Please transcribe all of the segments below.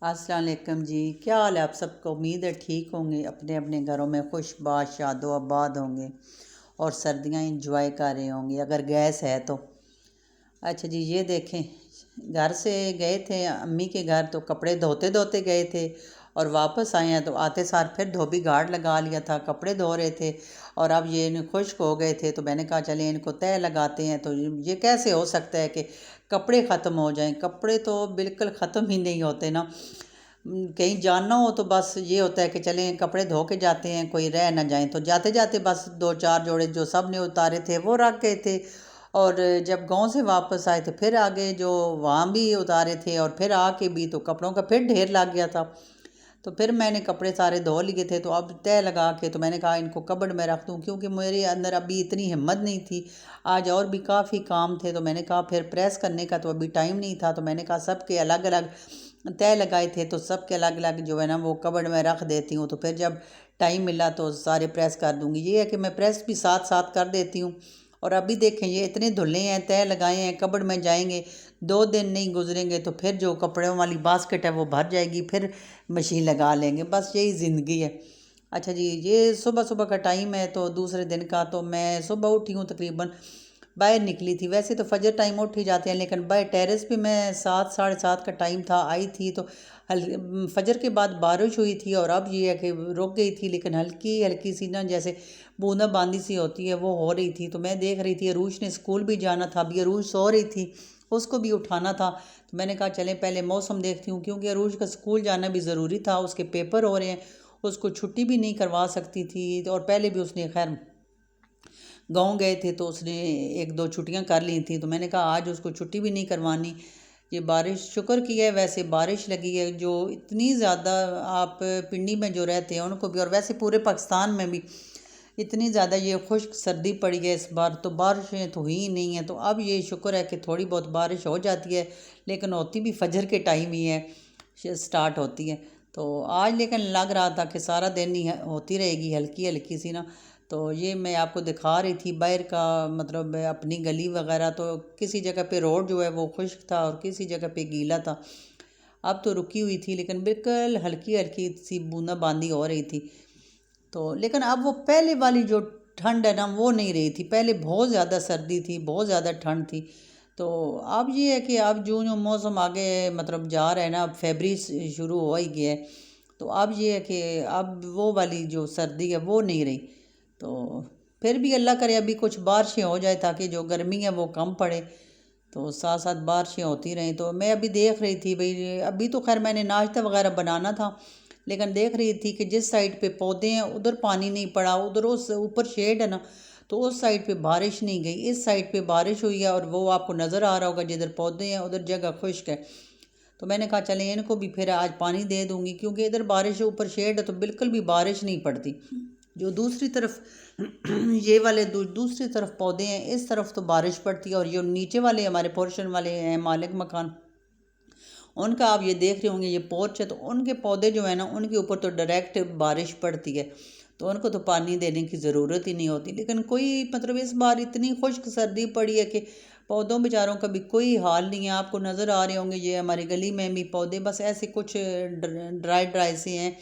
अस्सलाम वालेकुम जी। क्या हाल है आप सबको? उम्मीद है ठीक होंगे, अपने अपने घरों में खुशबाश शादो आबाद होंगे और सर्दियां इंजॉय कर रहे होंगे अगर गैस है तो। अच्छा जी, ये देखें, घर से गए थे अम्मी के घर तो कपड़े धोते धोते गए थे और वापस आए हैं तो आते सार फिर धोबी घाट लगा लिया था, कपड़े धो रहे थे और अब ये इन्हें खुश्क हो गए थे तो मैंने कहा चले इनको तय लगाते हैं। तो ये कैसे हो सकता है कि कपड़े ख़त्म हो जाएं? कपड़े तो बिल्कुल ख़त्म ही नहीं होते ना। कहीं जाना हो तो बस ये होता है कि चलें कपड़े धो के जाते हैं, कोई रह ना जाए। तो जाते जाते बस दो चार जोड़े जो सब ने उतारे थे वो रख गए थे और जब गांव से वापस आए तो फिर आगे जो वहाँ भी उतारे थे और फिर आके भी तो कपड़ों का फिर ढेर लग गया था। तो फिर मैंने कपड़े सारे धो लिए थे तो अब तय लगा के तो मैंने कहा इनको कबर्ड में रख दूँ, क्योंकि मेरे अंदर अभी इतनी हिम्मत नहीं थी। आज और भी काफ़ी काम थे तो मैंने कहा फिर प्रेस करने का तो अभी टाइम नहीं था, तो मैंने कहा सबके अलग अलग तय लगाए थे तो सबके अलग अलग जो है ना वो कबर्ड में रख देती हूँ, तो फिर जब टाइम मिला तो सारे प्रेस कर दूँगी। ये है कि मैं प्रेस भी साथ साथ कर देती हूँ। और अभी देखें ये इतने धुले हैं, तय लगाए हैं, कबर्ड में जाएंगे, 2 दिन नहीं गुजरेंगे तो फिर जो कपड़ों वाली बास्केट है वो भर जाएगी, फिर मशीन लगा लेंगे। बस यही ज़िंदगी है। अच्छा जी, ये सुबह सुबह का टाइम है तो दूसरे दिन का, तो मैं सुबह उठी हूँ तकरीबन, बाहर निकली थी। वैसे तो फजर टाइम उठ ही जाते हैं लेकिन बाहर टेरेस पे मैं 7 साढ़े 7 का टाइम था, आई थी तो फजर के बाद बारिश हुई थी और अब ये है कि रुक गई थी, लेकिन हल्की हल्की सी ना जैसे बूंदाबांदी सी होती है वो हो रही थी। तो मैं देख रही थी अरूज ने स्कूल भी जाना था, अभी अरूज सो रही थी, उसको भी उठाना था। तो मैंने कहा चलें पहले मौसम देखती हूँ, क्योंकि अरूज का स्कूल जाना भी ज़रूरी था, उसके पेपर हो रहे हैं, उसको छुट्टी भी नहीं करवा सकती थी। और पहले भी उसने खैर गांव गए थे तो उसने 1-2 छुट्टियां कर ली थी, तो मैंने कहा आज उसको छुट्टी भी नहीं करवानी। ये बारिश शुक्र की है, वैसे बारिश लगी है जो इतनी ज़्यादा, आप पिंडी में जो रहते हैं उनको भी और वैसे पूरे पाकिस्तान में भी इतनी ज़्यादा ये खुश्क सर्दी पड़ी है इस बार, तो बारिशें तो हुई ही नहीं है। तो अब ये शुक्र है कि थोड़ी बहुत बारिश हो जाती है, लेकिन होती भी फजर के टाइम ही है, स्टार्ट होती है। तो आज लेकिन लग रहा था कि सारा दिन ही होती रहेगी हल्की हल्की सी ना। तो ये मैं आपको दिखा रही थी बाहर का, मतलब अपनी गली वगैरह, तो किसी जगह पे रोड जो है वो खुश्क था और किसी जगह पे गीला था। अब तो रुकी हुई थी लेकिन बिल्कुल हल्की हल्की सी बूंदाबांदी हो रही थी। तो लेकिन अब वो पहले वाली जो ठंड है ना वो नहीं रही थी। पहले बहुत ज़्यादा सर्दी थी, बहुत ज़्यादा ठंड थी। तो अब ये है कि अब जो जो मौसम आगे मतलब जा रहा है ना, अब फरवरी शुरू हो ही गया है, तो अब ये है कि अब वो वाली जो सर्दी है वो नहीं रही। तो फिर भी अल्लाह करे अभी कुछ बारिशें हो जाए ताकि जो गर्मी है वो कम पड़े, तो साथ साथ बारिशें होती रहें। तो मैं अभी देख रही थी भाई, अभी तो खैर मैंने नाश्ता वगैरह बनाना था, लेकिन देख रही थी कि जिस साइड पे पौधे हैं उधर पानी नहीं पड़ा, उधर उस ऊपर शेड है ना, तो उस साइड पे बारिश नहीं गई, इस साइड पे बारिश हुई है और वो आपको नज़र आ रहा होगा जिधर पौधे हैं उधर जगह खुश्क है। तो मैंने कहा चले इनको भी फिर आज पानी दे दूंगी, क्योंकि इधर बारिश है, ऊपर शेड है तो बिल्कुल भी बारिश नहीं पड़ती। जो दूसरी तरफ ये वाले दूसरी तरफ पौधे हैं, इस तरफ तो बारिश पड़ती है, और जो नीचे वाले हमारे पोर्शन वाले हैं मालिक मकान, उनका आप ये देख रहे होंगे ये पोर्च है, तो उनके पौधे जो है ना उनके ऊपर तो डायरेक्ट बारिश पड़ती है, तो उनको तो पानी देने की ज़रूरत ही नहीं होती। लेकिन कोई मतलब इस बार इतनी खुश्क सर्दी पड़ी है कि पौधों बेचारों का भी कोई हाल नहीं है। आपको नज़र आ रहे होंगे ये हमारी गली में भी पौधे बस ऐसे कुछ ड्राई ड्राई से हैं,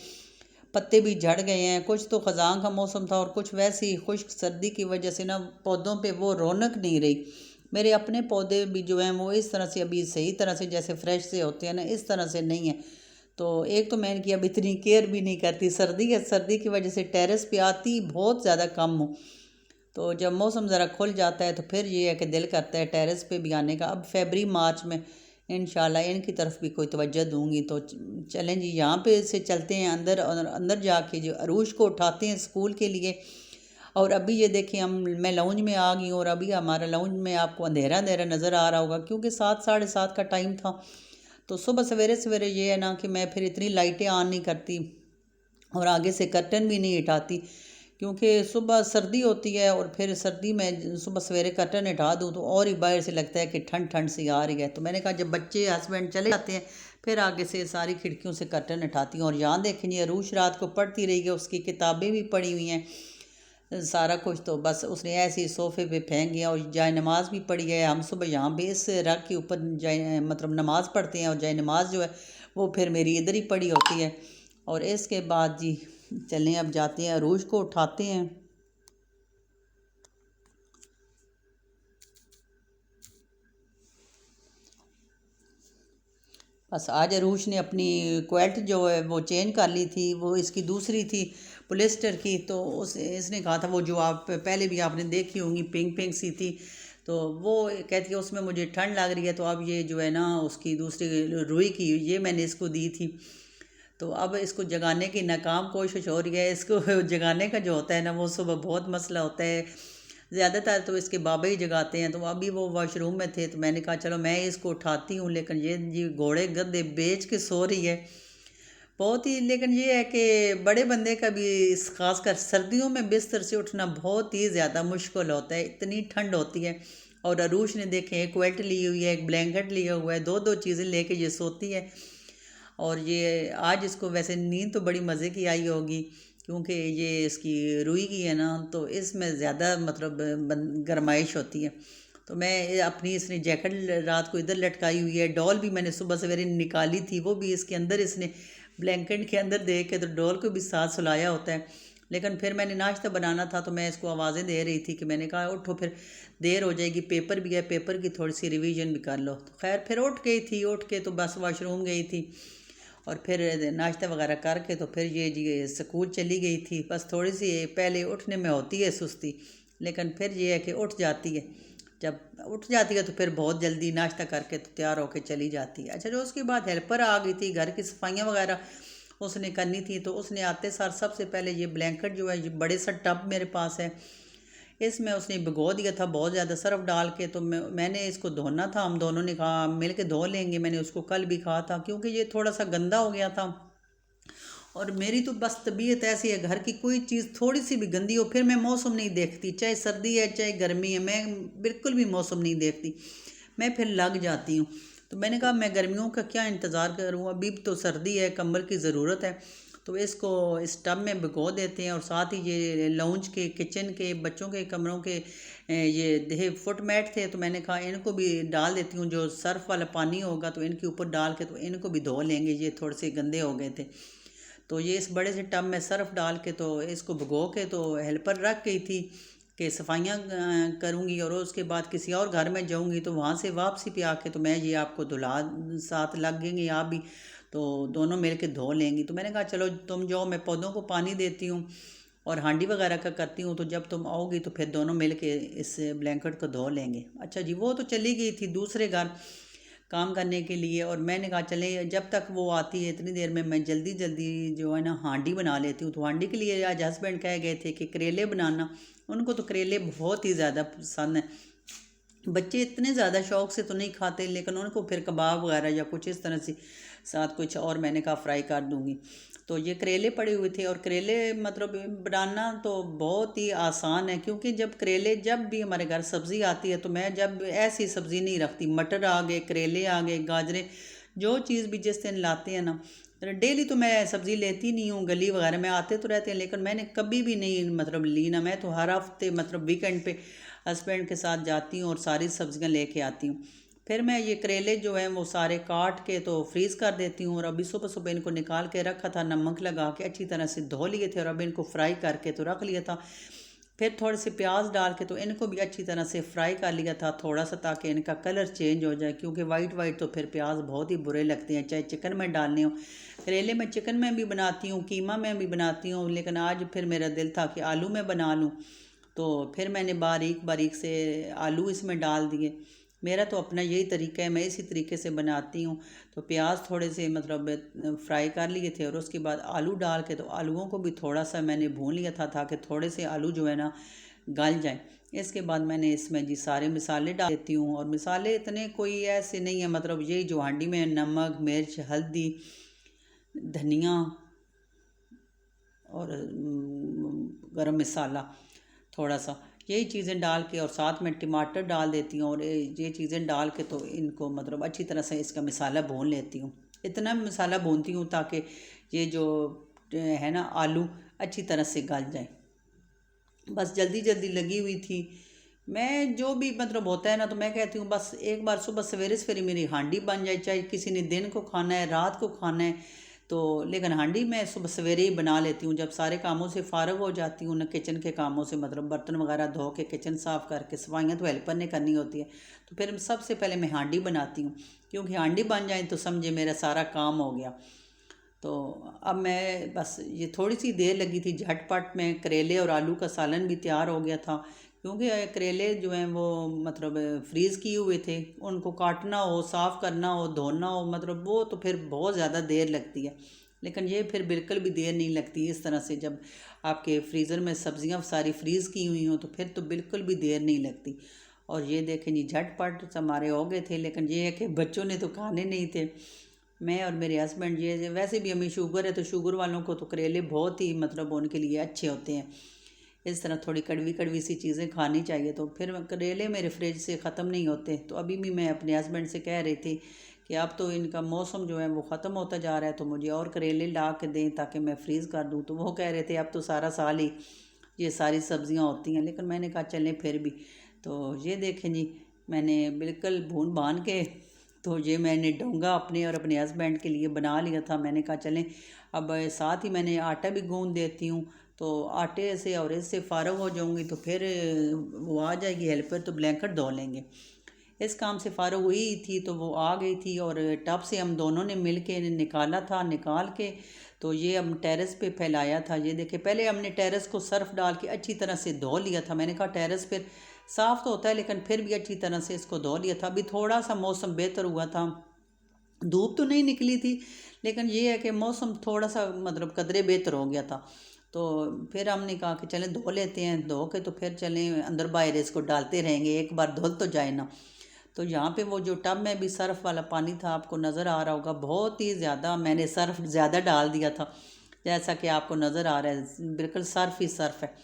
पत्ते भी झड़ गए हैं, कुछ तो ख़ज़ां का मौसम था और कुछ वैसे ही खुश्क सर्दी की वजह से ना पौधों पे वो रौनक नहीं रही। मेरे अपने पौधे भी जो हैं वो इस तरह से अभी सही तरह से जैसे फ्रेश से होते हैं ना, इस तरह से नहीं है। तो एक तो मैं इनकी अब इतनी केयर भी नहीं करती, सर्दी है, सर्दी की वजह से टेरेस पे आती बहुत ज़्यादा कम हूँ। तो जब मौसम ज़रा खुल जाता है तो फिर ये है कि दिल करता है टेरेस पे भी आने का। अब फरवरी मार्च में इंशाल्लाह इनकी तरफ भी कोई तवज्जो दूंगी। तो चलें जी, यहाँ पे से चलते हैं अंदर और अंदर जाके जो अरूज को उठाते हैं स्कूल के लिए। और अभी ये देखिए मैं लाउंज में आ गई हूँ और अभी हमारा लाउंज में आपको अंधेरा अंधेरा नज़र आ रहा होगा, क्योंकि 7 साढ़े 7 का टाइम था। तो सुबह सवेरे सवेरे ये है ना कि मैं फिर इतनी लाइटें ऑन नहीं करती और आगे से कर्टन भी नहीं हटाती, क्योंकि सुबह सर्दी होती है और फिर सर्दी में सुबह सवेरे कर्टन हटा दूँ तो और ही बाहर से लगता है कि ठंड ठंड सी आ रही है। तो मैंने कहा जब बच्चे हस्बैंड चले जाते हैं फिर आगे से सारी खिड़कियों से कर्टन हटाती हूँ। और यहाँ देखें ये अरूश रात को पढ़ती रही है, उसकी किताबें भी पढ़ी हुई हैं सारा कुछ, तो बस उसने ऐसे ही सोफ़े पे फेंक दिया। और जाए नमाज भी पढ़ी है, हम सुबह यहाँ पे इस रग के ऊपर जाए मतलब नमाज़ पढ़ते हैं, और जाए नमाज जो है वो फिर मेरी इधर ही पड़ी होती है। और इसके बाद जी चलें अब जाते हैं अरूज को उठाते हैं। बस आज अरूज ने अपनी क्वेल्ट जो है वो चेंज कर ली थी, वो इसकी दूसरी थी पोलिस्टर की। तो उस इसने कहा था वो जो आप पहले भी आपने देखी होंगी पिंक पिंक सी थी, तो वो कहती है उसमें मुझे ठंड लग रही है, तो अब ये जो है ना उसकी दूसरी रुई की ये मैंने इसको दी थी। तो अब इसको जगाने की नाकाम कोशिश हो रही है। इसको जगाने का जो होता है ना वो सुबह बहुत मसला होता है, ज़्यादातर तो इसके बाबा ही जगाते हैं। तो अभी वो वॉशरूम में थे तो मैंने कहा चलो मैं इसको उठाती हूँ, लेकिन ये जी घोड़े गधे बेच के सो रही है बहुत ही। लेकिन ये है कि बड़े बंदे का भी ख़ासकर सर्दियों में बिस्तर से उठना बहुत ही ज़्यादा मुश्किल होता है, इतनी ठंड होती है। और अरूज ने देखे एक क्वेल्ट ली हुई है, एक ब्लैंकेट लिया हुआ है, दो दो चीज़ें लेके ये सोती है। और ये आज इसको वैसे नींद तो बड़ी मज़े की आई होगी, क्योंकि ये इसकी रुई की है ना, तो इसमें ज़्यादा मतलब गरमाइश होती है। तो मैं अपनी इसने जैकेट रात को इधर लटकाई हुई है। डॉल भी मैंने सुबह सवेरे निकाली थी, वो भी इसके अंदर इसने ब्लैंकेट के अंदर दे के तो डॉल को भी साथ सुलाया होता है। लेकिन फिर मैंने नाश्ता बनाना था तो मैं इसको आवाज़ें दे रही थी कि मैंने कहा उठो, फिर देर हो जाएगी, पेपर भी है, पेपर की थोड़ी सी रिवीजन भी कर लो। तो खैर फिर उठ गई थी, उठ के तो बस वॉशरूम गई थी और फिर नाश्ता वगैरह करके तो फिर ये स्कूल चली गई थी। बस थोड़ी सी पहले उठने में होती है सुस्ती, लेकिन फिर ये है कि उठ जाती है। जब उठ जाती है तो फिर बहुत जल्दी नाश्ता करके तो तैयार होकर चली जाती है। अच्छा, जो उसके बाद हेल्पर आ गई थी, घर की सफाइयाँ वगैरह उसने करनी थी। तो उसने आते सार सबसे पहले ये ब्लैंकेट जो है, ये बड़े सा टब मेरे पास है, इसमें उसने भिगो दिया था बहुत ज़्यादा सर्फ डाल के। तो मैंने इसको धोना था, हम दोनों ने कहा मिल के धो लेंगे। मैंने उसको कल भी कहा था क्योंकि ये थोड़ा सा गंदा हो गया था। और मेरी तो बस तबीयत ऐसी है, घर की कोई चीज़ थोड़ी सी भी गंदी हो फिर मैं मौसम नहीं देखती, चाहे सर्दी है चाहे गर्मी है, मैं बिल्कुल भी मौसम नहीं देखती, मैं फिर लग जाती हूँ। तो मैंने कहा मैं गर्मियों का क्या इंतज़ार करूँ, अभी तो सर्दी है, कंबल की ज़रूरत है। तो इसको इस टब में भिगो देते हैं। और साथ ही ये लाउंज के, किचन के, बच्चों के कमरों के ये देह फुट मैट थे, तो मैंने कहा इनको भी डाल देती हूँ, जो सर्फ़ वाला पानी होगा तो इनके ऊपर डाल के तो इनको भी धो लेंगे, ये थोड़े से गंदे हो गए थे। तो ये इस बड़े से टब में सर्फ़ डाल के तो इसको भिगो के तो हेल्पर रख गई थी कि सफाइयाँ करूँगी, और उसके बाद किसी और घर में जाऊँगी तो वहाँ से वापसी पे आके तो मैं ये आपको धुला साथ लगेंगे आप भी, तो दोनों मिल के धो लेंगी। तो मैंने कहा चलो तुम जाओ, मैं पौधों को पानी देती हूँ और हांडी वगैरह का करती हूँ, तो जब तुम आओगी तो फिर दोनों मिल के इस ब्लैंकेट को धो लेंगे। अच्छा जी, वो तो चली गई थी दूसरे घर काम करने के लिए, और मैंने कहा चले जब तक वो आती है इतनी देर में मैं जल्दी जल्दी जो है ना हांडी बना लेती हूँ। तो हांडी के लिए आज हस्बैंड कह गए थे कि करेले बनाना, उनको तो करेले बहुत ही ज़्यादा पसंद है। बच्चे इतने ज़्यादा शौक से तो नहीं खाते, लेकिन उनको फिर कबाब वगैरह या कुछ इस तरह से साथ कुछ और मैंने कहा फ्राई कर दूँगी। तो ये करेले पड़े हुए थे, और करेले मतलब बनाना तो बहुत ही आसान है, क्योंकि जब करेले जब भी हमारे घर सब्ज़ी आती है तो मैं जब ऐसी सब्ज़ी नहीं रखती, मटर आ गए, करेले आ गए, गाजरें, जो चीज़ भी जिस दिन लाते हैं ना, डेली तो मैं सब्ज़ी लेती नहीं हूँ, गली वगैरह में आते तो रहते हैं, लेकिन मैंने कभी भी नहीं मतलब ली ना। मैं तो हर हफ्ते मतलब वीकेंड पे हस्बैंड के साथ जाती हूँ और सारी सब्ज़ियाँ लेके आती हूँ। फिर मैं ये करेले जो हैं वो सारे काट के तो फ्रीज़ कर देती हूँ, और अभी सुबह सुबह इनको निकाल के रखा था, नमक लगा के अच्छी तरह से धो लिए थे, और अभी इनको फ्राई करके तो रख लिया था। फिर थोड़े से प्याज डाल के तो इनको भी अच्छी तरह से फ्राई कर लिया था थोड़ा सा, ताकि इनका कलर चेंज हो जाए, क्योंकि वाइट वाइट तो फिर प्याज बहुत ही बुरे लगते हैं, चाहे चिकन में डालने हो। करेले में चिकन में भी बनाती हूँ, कीमा में भी बनाती हूँ, लेकिन आज फिर मेरा दिल था कि आलू में बना लूँ, तो फिर मैंने बारीक बारीक से आलू इसमें डाल दिए। मेरा तो अपना यही तरीका है, मैं इसी तरीके से बनाती हूँ। तो प्याज थोड़े से मतलब फ्राई कर लिए थे, और उसके बाद आलू डाल के तो आलूओं को भी थोड़ा सा मैंने भून लिया था, ताकि थोड़े से आलू जो है ना गल जाएं। इसके बाद मैंने इसमें जी सारे मसाले डाल देती हूँ, और मसाले इतने कोई ऐसे नहीं है, मतलब यही जो हांडी में नमक, मिर्च, हल्दी, धनिया और गरम मसाला थोड़ा सा, यही चीज़ें डाल के और साथ में टमाटर डाल देती हूँ, और ये चीज़ें डाल के तो इनको मतलब अच्छी तरह से इसका मसाला भून लेती हूँ। इतना मसाला भूनती हूँ ताकि ये जो है ना आलू अच्छी तरह से गल जाए। बस जल्दी जल्दी लगी हुई थी, मैं जो भी मतलब होता है ना, तो मैं कहती हूँ बस एक बार सुबह सवेरे सवेरे मेरी हांडी बन जाए, चाहे किसी ने दिन को खाना है रात को खाना है तो, लेकिन हांडी मैं सुबह सवेरे ही बना लेती हूँ जब सारे कामों से फ़ारग हो जाती हूँ ना, किचन के कामों से, मतलब बर्तन वगैरह धो के किचन साफ़ करके, सफाइयाँ तो हेल्पर ने करनी होती है, तो फिर सबसे पहले मैं हांडी बनाती हूँ, क्योंकि हांडी बन जाए तो समझे मेरा सारा काम हो गया। तो अब मैं बस ये थोड़ी सी देर लगी थी, झटपट में करेले और आलू का सालन भी तैयार हो गया था, क्योंकि करेले जो हैं वो मतलब फ्रीज़ किए हुए थे, उनको काटना हो, साफ़ करना हो, धोना हो, मतलब वो तो फिर बहुत ज़्यादा देर लगती है। लेकिन ये फिर बिल्कुल भी देर नहीं लगती इस तरह से, जब आपके फ्रीज़र में सब्ज़ियाँ सारी फ्रीज़ की हुई हों तो फिर तो बिल्कुल भी देर नहीं लगती। और ये देखें जी, झटपट हमारे हो गए थे, लेकिन ये है कि बच्चों ने तो खाने नहीं थे। मैं और मेरे हस्बैंड, ये वैसे भी हमें शुगर है तो शुगर वालों को तो करेले बहुत ही मतलब उनके लिए अच्छे होते हैं। इस तरह थोड़ी कड़वी कड़वी सी चीज़ें खानी चाहिए, तो फिर करेले मेरे फ्रिज से ख़त्म नहीं होते। तो अभी भी मैं अपने हस्बैंड से कह रही थी कि अब तो इनका मौसम जो है वो ख़त्म होता जा रहा है, तो मुझे और करेले ला के दें ताकि मैं फ्रीज़ कर दूँ। तो वो कह रहे थे अब तो सारा साल ही ये सारी सब्ज़ियाँ होती हैं, लेकिन मैंने कहा चलें फिर भी। तो ये देखें जी, मैंने बिल्कुल भून भान के, तो ये मैंने डोंगा अपने और अपने हस्बैंड के लिए बना लिया था। मैंने कहा चलें, अब साथ ही मैंने आटा भी गूँध देती हूँ, तो आटे से और इससे फ़ारग हो जाऊँगी तो फिर वो आ जाएगी हेल्पर, तो ब्लैंकेट धो लेंगे। इस काम से फ़ारग हुई थी तो वो आ गई थी, और टब से हम दोनों ने मिल के निकाला था, निकाल के तो ये हम टेरेस पे फैलाया था। ये देखिए, पहले हमने टेरेस को सर्फ़ डाल के अच्छी तरह से धो लिया था। मैंने कहा टेरेस फिर साफ़ तो होता है, लेकिन फिर भी अच्छी तरह से इसको धो लिया था। अभी थोड़ा सा मौसम बेहतर हुआ था, धूप तो नहीं निकली थी, लेकिन ये है कि मौसम थोड़ा सा मतलब कदरे बेहतर हो गया था। तो फिर हमने कहा कि चलें धो लेते हैं, धो के तो फिर चलें अंदर बाहर इसको डालते रहेंगे, एक बार धुल तो जाए ना। तो यहाँ पे वो जो टब में भी सर्फ़ वाला पानी था, आपको नज़र आ रहा होगा, बहुत ही ज़्यादा मैंने सर्फ़ ज़्यादा डाल दिया था, जैसा कि आपको नज़र आ रहा है बिल्कुल सर्फ़ ही सर्फ़ है।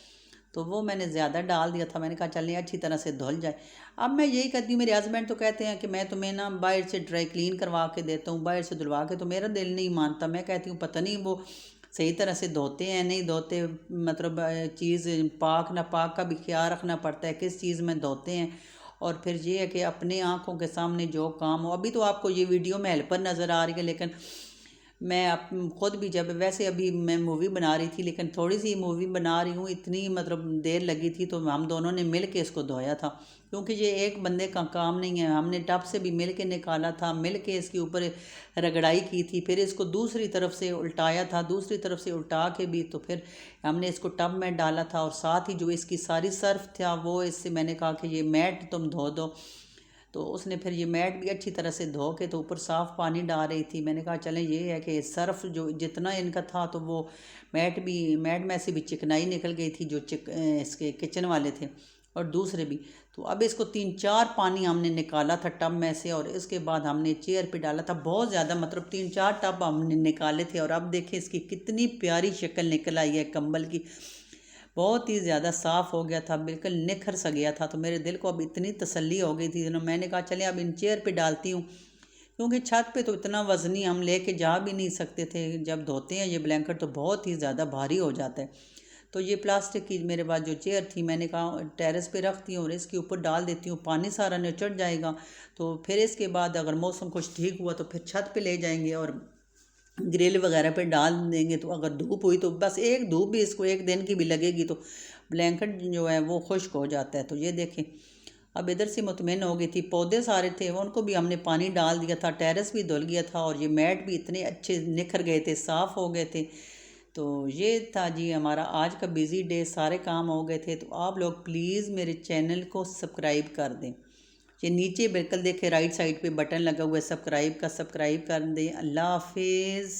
तो वो मैंने ज़्यादा डाल दिया था। मैंने कहा चलिए अच्छी तरह से धुल जाए। अब मैं यही कहती हूँ, मेरे हस्बैंड तो कहते हैं कि मैं तुम्हें ना बाहर से ड्राई क्लीन करवा के देता हूँ, बाहर से धुलवा के, तो मेरा दिल नहीं मानता। मैं कहती हूँ पता नहीं वो सही तरह से धोते हैं नहीं धोते, मतलब चीज़ पाक ना पाक का भी ख्याल रखना पड़ता है, किस चीज़ में धोते हैं। और फिर ये है कि अपने आँखों के सामने जो काम हो, अभी तो आपको ये वीडियो में हेल्पर नज़र आ रही है, लेकिन मैं ख़ुद भी जब वैसे अभी मैं मूवी बना रही थी, लेकिन थोड़ी सी मूवी बना रही हूँ, इतनी मतलब देर लगी थी, तो हम दोनों ने मिल के इसको धोया था, क्योंकि ये एक बंदे का काम नहीं है। हमने टब से भी मिल के निकाला था, मिल के इसके ऊपर रगड़ाई की थी, फिर इसको दूसरी तरफ से उल्टाया था, दूसरी तरफ से उल्टा के भी तो फिर हमने इसको टब में डाला था। और साथ ही जो इसकी सारी सर्फ था वो, इससे मैंने कहा कि ये मैट तुम धो दो, तो उसने फिर ये मैट भी अच्छी तरह से धो के तो ऊपर साफ़ पानी डाल रही थी। मैंने कहा चलें, ये है कि सर्फ़ जो जितना इनका था, तो वो मैट में से भी चिकनाई निकल गई थी, जो इसके किचन वाले थे और दूसरे भी। तो अब इसको 3-4 पानी हमने निकाला था टब में से, और इसके बाद हमने चेयर पे डाला था। बहुत ज़्यादा मतलब 3-4 टब हमने निकाले थे, और अब देखें इसकी कितनी प्यारी शक्ल निकल आई है कंबल की। बहुत ही ज़्यादा साफ़ हो गया था, बिल्कुल निखर सा गया था। तो मेरे दिल को अब इतनी तसल्ली हो गई थी ना, मैंने कहा चले अब इन चेयर पे डालती हूँ, क्योंकि छत पे तो इतना वज़नी हम लेके जा भी नहीं सकते थे। जब धोते हैं ये ब्लैंकेट तो बहुत ही ज़्यादा भारी हो जाता है। तो ये प्लास्टिक की मेरे पास जो चेयर थी, मैंने कहा टेरेस पे रखती हूँ और इसके ऊपर डाल देती हूँ, पानी सारा निचड़ जाएगा। तो फिर इसके बाद अगर मौसम कुछ ठीक हुआ तो फिर छत पे ले जाएंगे और ग्रिल वगैरह पे डाल देंगे। तो अगर धूप हुई तो बस एक धूप भी इसको एक दिन की भी लगेगी तो ब्लैंकेट जो है वो खुश्क हो जाता है। तो ये देखें, अब इधर से मुतमईन हो गई थी। पौधे सारे थे उनको भी हमने पानी डाल दिया था, टेरेस भी धुल गया था, और ये मैट भी इतने अच्छे निखर गए थे, साफ़ हो गए थे। तो ये था जी हमारा आज का बिज़ी डे, सारे काम हो गए थे। तो आप लोग प्लीज़ मेरे चैनल को सब्सक्राइब कर दें। ये नीचे बिल्कुल देखे राइट साइड पे बटन लगा हुआ है सब्सक्राइब का, सब्सक्राइब कर दें। अल्लाह हाफिज़।